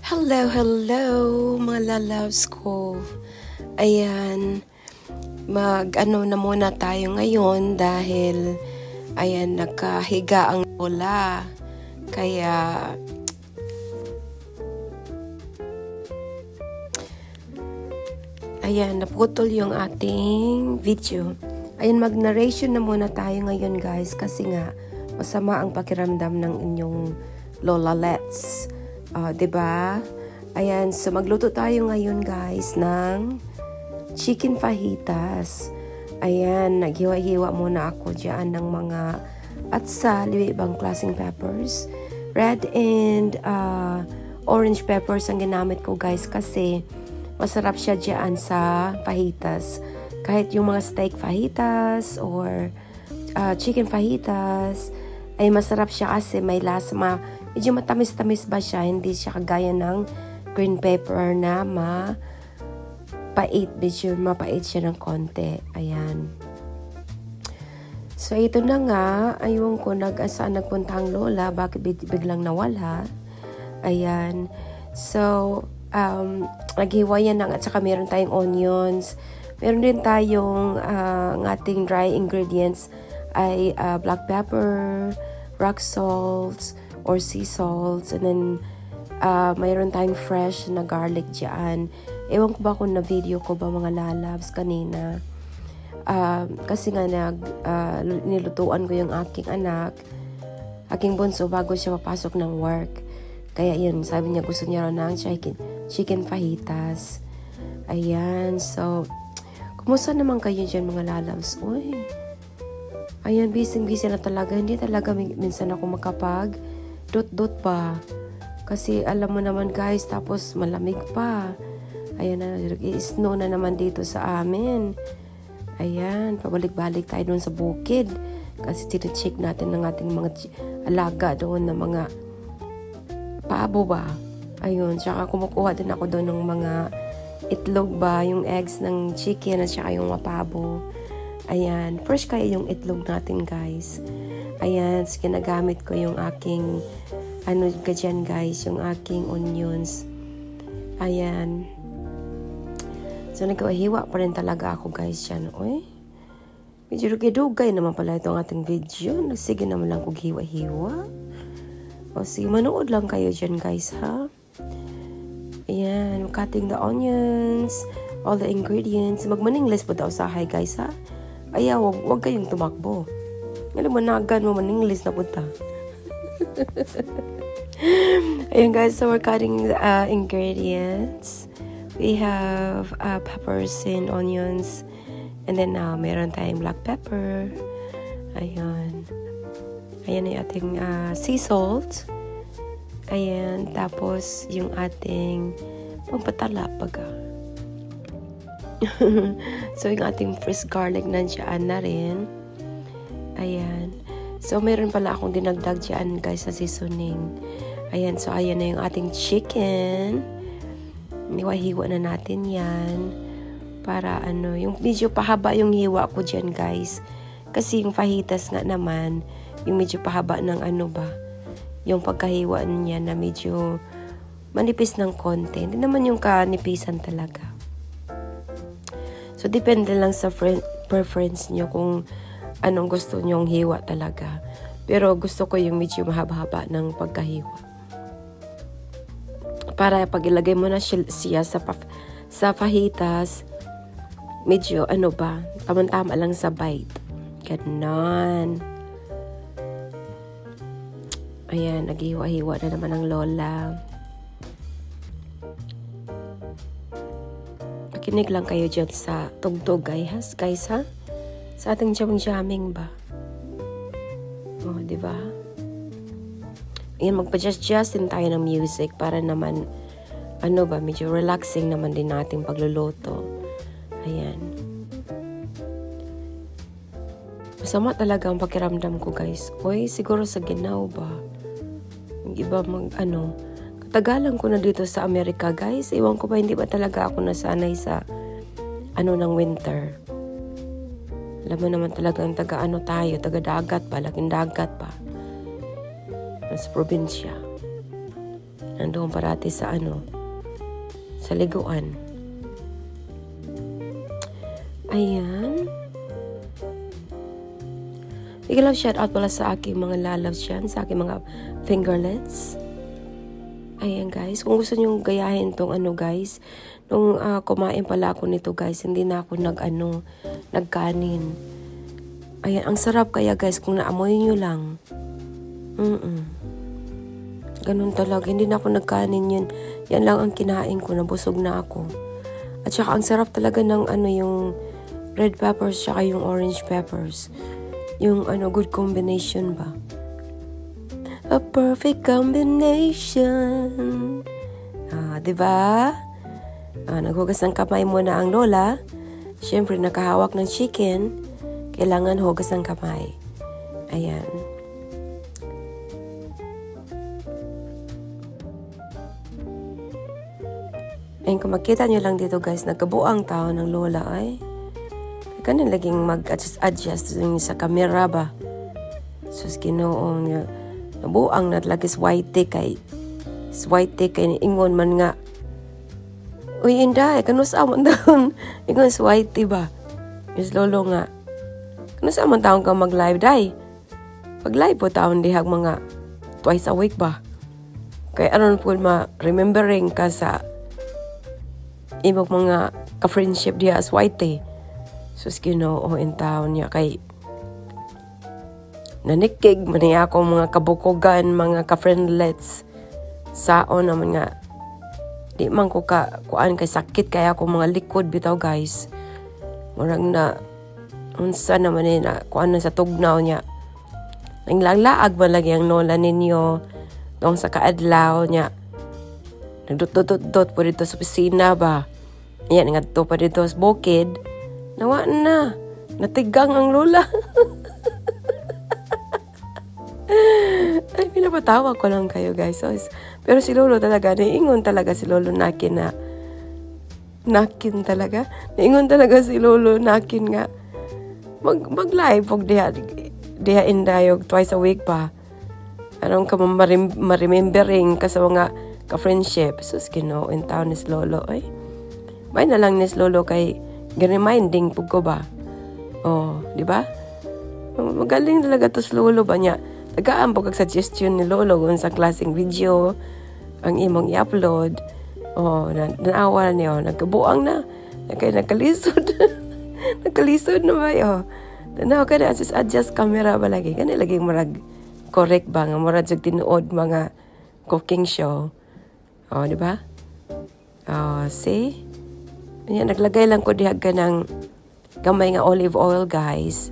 Hello, mga lalabs ko. Ayan, mag-ano na muna tayo ngayon dahil, ayan, nakahiga ang lola. Kaya, ayan, naputol yung ating video. Ayan, mag-narration na muna tayo ngayon guys kasi nga, masama ang pakiramdam ng inyong lolalets. Diba? Ayan, so magluto tayo ngayon guys ng chicken fajitas. Ayan, naghiwa-hiwa muna ako dyan ng mga atsal, ibang klaseng peppers. Red and orange peppers ang ginamit ko guys kasi masarap siya dyan sa fajitas. Kahit yung mga steak fajitas or chicken fajitas, ay masarap siya kasi may lasa, medyo matamis-tamis ba siya, hindi siya kagaya ng green pepper na mapait, medyo mapait siya ng konti. Ayan. So ito na nga, ayun ko saan nagpunta ang lola, bakit biglang nawala. Ayan. So, naghiwa yan at saka meron tayong onions. Meron din tayong ating dry ingredients ay black pepper, rock salt, or sea salts, and then mayroon tayong fresh na garlic dyan. Ewan ko ba kung na-video ko ba mga lalabs kanina. Kasi nga nilutuan ko yung aking anak, aking bunso bago siya papasok ng work. Kaya yun, sabi niya gusto niya raw ng chicken fajitas. Ayan, so, kumusta naman kayo dyan mga lalabs? Uy, ayan, busy na talaga. Hindi talaga minsan ako makapag dot pa. Kasi alam mo naman guys, tapos malamig pa. Ayan na, i-snow na naman dito sa amin. Ayan, pabalik-balik tayo doon sa bukid. Kasi tine-check natin ng ating mga alaga doon na mga pabo ba. Ayun, tsaka kumukuha din ako doon ng mga itlog ba, yung eggs ng chicken at saka yung mapabo. Ayan, fresh kaya yung itlog natin guys. Ayan, so ginagamit ko yung aking dyan guys, yung aking onions. Ayan. So nagkahiwa pa rin talaga ako guys yan. Uy, medyo dugay naman pala itong ating video. Sige naman lang kung hiwa-hiwa. O sige, manood lang kayo dyan guys ha. Ayan, cutting the onions, all the ingredients. Magmaningles po daw sa hay guys ha. Ayaw, wag kayong tumakbo. Alam mo, nagan mo maningles na punta. Ayan guys, so we're cutting the ingredients. We have peppers and onions. And then meron tayong black pepper. Ayan. Ayan yung ating sea salt. Ayan. Tapos yung ating pampatala baga. So yung ating fresh garlic nandiyan na rin. Ayan. So, meron pala akong dinagdag dyan, guys, sa seasoning. Ayan. So, ayan na yung ating chicken. Hiwa-hiwa na natin yan. Para, yung medyo pahaba yung hiwa ko dyan, guys. Kasi yung fajitas nga naman, yung medyo pahaba ng yung pagkahiwa niya na medyo manipis ng konti. Hindi naman yung kanipisan talaga. So, depende lang sa preference nyo kung anong gusto nyong hiwa talaga. Pero gusto ko yung medyo mahaba-haba ng pagkahiwa. Para pag ilagay mo na siya sa fajitas, medyo tamang-tama lang sa bite. Ganon. Ayan, naghiwa-hiwa na naman ang lola. Makinig lang kayo dyan sa tugtog guys ha. Sa ating jamming ba? Oh, di ba? Ayan, magpa-just din tayo ng music para naman, medyo relaxing naman din nating pagluluto. Ayan. Masama talaga ang pakiramdam ko, guys. Uy, siguro sa ginaw ba? Yung iba katagalan ko na dito sa Amerika, guys. Iwan ko ba, hindi ba talaga ako nasanay sa, ng winter. Alam mo naman talagang taga-dagat pa, laking dagat pa. Sa probinsya. Nandoon parati sa sa liguan. Ayan. Big love shout out pala sa aking mga lalabs dyan, sa aking mga fingerlets. Ayan guys, kung gusto nyo gayahin tong guys, nung kumain pala ako nito guys, hindi na ako nagkanin. Ayan, ang sarap kaya guys kung naamoy nyo lang. Ganun talaga, hindi na ako nagkanin yun. Yan lang ang kinain ko, nabusog na ako. At saka ang sarap talaga ng yung red peppers saka yung orange peppers. Yung good combination ba? A perfect combination. Diba? Naghugas ng kamay muna ang lola. Siyempre, nakahawak ng chicken. Kailangan hugas ng kamay. Ayan. Ayun, kung makita nyo lang dito guys, nagkabuang tao ng lola ay kanan laging mag-adjust sa camera ba. Sus Ginoo niya. Nabuang na talaga white kay ingon man nga. Uy, inday, kanusa man taon. Ingon white ba? Is lolo nga. Kanusa man taon ka mag-live, day? Pag-live po taon dihag mga twice a week ba? Kaya aron po remembering ka sa imong mga ka-friendship diha as white. Sus Ginoo in town niya kay nanikig man niya akong mga kabukogan, mga ka-friendlets. Saon naman nga. Di man ko kuan kay sakit kaya ako mga likod bitaw guys. Murag na unsa naman na kuan na sa tugnaw niya. Nanglaag ba lagi ang lola ninyo tong sa kaadlaw niya. Nagdot-dot po dito sa opisina ba. Ayan, nga to pa dito sa bukid. Nawa na. Natigang ang lola. Ay, pinapatawa ko lang kayo guys. So, pero si lolo talaga, naiingon talaga si lolo nakin na nakin talaga. Naiingon talaga si lolo nakin nga mag-live pag diha indayog twice a week pa. Anong ka ma-remembering ka sa mga ka-friendship. Sus Ginoo in town is lolo. Ay, may na lang nis lolo kay reminding pug ko ba. Oh, di ba? Magaling talaga to si lolo ba niya. Tagaan po kag suggestion ni lolo kung sa klaseng video ang imong i-upload. Oh, naawa niyo, nagkabuang na. Nagkalisod. Nagkalisod na ba yo? Tanaw ka na, adjust camera ba lagi? Kani lagi marag correct ba nga murag jud tinuod mga cooking show. Oh, di ba? Oh, see? Yan, naglagay lang ko diha ka ng gamay nga olive oil, guys.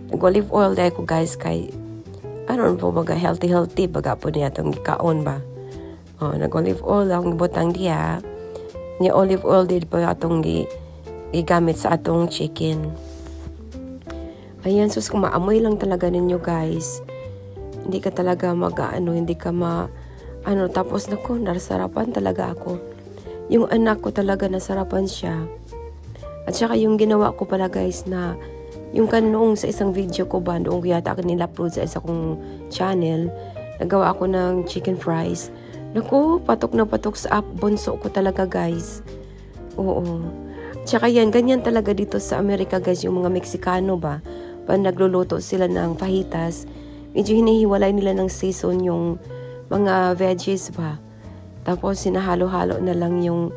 Nag-olive oil dahil ko, guys, kay ano po baga healthy baga po niya itong kaon ba. Oh, nag-olive oil ang butang diya. Ni olive oil din po atong gigamit sa atong chicken. Ayan, sus kung maamoy lang talaga ninyo, guys. Hindi ka talaga hindi ka tapos nako, nasarapan talaga ako. Yung anak ko talaga nasarapan siya. At saka yung ginawa ko pala, guys, na yung noong sa isang video ko ba, noong yata ako nila-upload sa isa kong channel, nagawa ako ng chicken fries. Naku, patok na patok sa bunso ko talaga, guys. Oo. Tsaka yan, ganyan talaga dito sa Amerika, guys, yung mga Meksikano ba, pag nagluluto sila ng fajitas, medyo hinihiwalay nila ng season yung mga veggies ba. Tapos, sinahalo-halo na lang yung,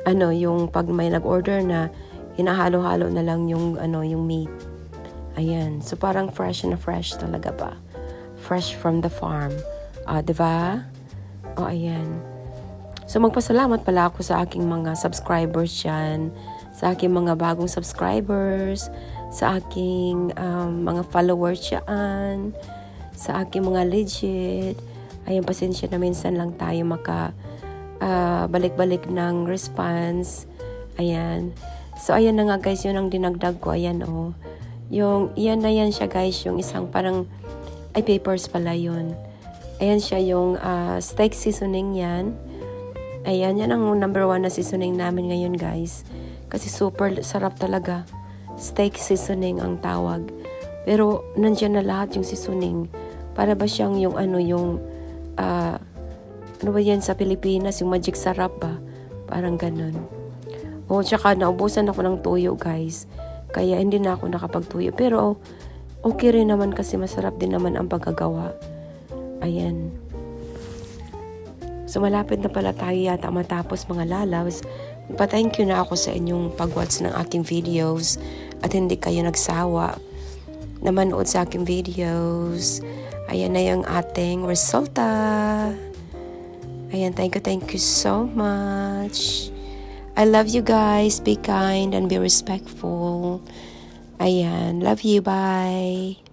yung pag may nag-order na, hinahalo-halo na lang yung, yung meat. Ayan. So, parang fresh na fresh talaga ba? Fresh from the farm. Diba? Ayan. So, magpasalamat pala ako sa aking mga subscribers dyan. Sa aking mga bagong subscribers. Sa aking mga followers dyan. Sa aking mga legit. Ayan, pasensya na minsan lang tayo balik-balik ng response. Ayan. So, ayan na nga guys, yun ang dinagdag ko. Ayan, Yung, yan na yan siya guys, yung isang parang, papers pala yun. Ayan siya yung steak seasoning yan. Ayan, yan ang number 1 na seasoning namin ngayon guys. Kasi super sarap talaga. Steak seasoning ang tawag. Pero, nandiyan na lahat yung seasoning. Para ba siyang yung Ano ba yan sa Pilipinas? Yung magic sarap ba? Parang ganun. Tsaka naubusan ako ng tuyo, guys. Kaya hindi na ako nakapagtuyo. Pero okay rin naman kasi masarap din naman ang paggagawa. Ayan. So malapit na pala tayo yata matapos, mga lalabs. Pa-thank you na ako sa inyong pag-watch ng aking videos. At hindi kayo nagsawa na manood sa aking videos. Ayan na yung ating resulta. Ayan, thank you so much. I love you guys. Be kind and be respectful. Ayan, love you. Bye.